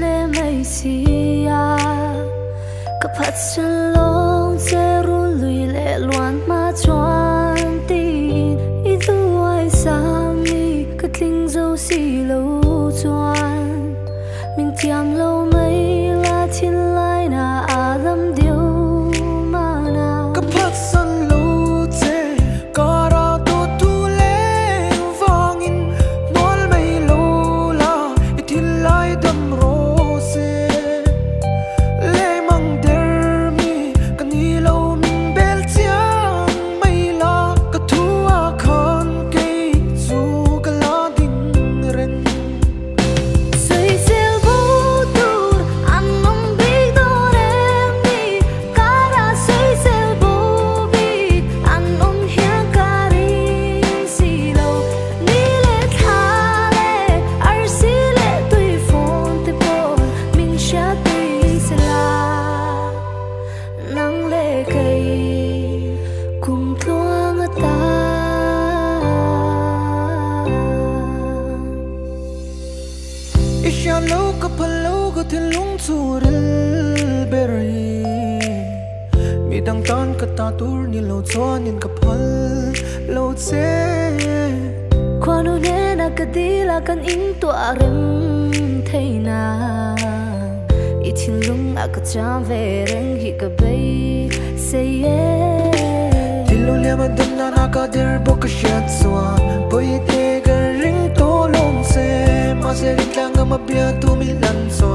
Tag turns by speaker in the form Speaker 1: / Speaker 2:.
Speaker 1: le mai sia ka phat san long che ru lui le luan ma chuan ti I du ai sam mi ka tling zo si lo chuan min tiam lo mai la thin lai na alam diu ma na
Speaker 2: ka phat san lo che ka ra tu tu le vang in mol mai lo la I thin lai dam ro se le mang der mi ka ni lo min bel chiang mai la ka thu a khan ke zu ka la ding ren
Speaker 1: Sui sel bu tur an nong big do re mi kara sui sel bu big an nong hian kari si lo ni le tha le ar si le tui phone te po min sha tui se la nang le kai kum thuang ta
Speaker 2: Isha lo ka palo ko tin lung churil beri mi dang tan ka ta tur ni lo chuan in ka phal lo che
Speaker 1: Kwanu ne na kadila kan in to arem theina I thin lung a ka cham ve reng hi ka bei say yeah
Speaker 2: Tilo le ma dam na ka der bo ka shat swan boy te ga ring to long se ma se ring lang ma bia tu mi lan so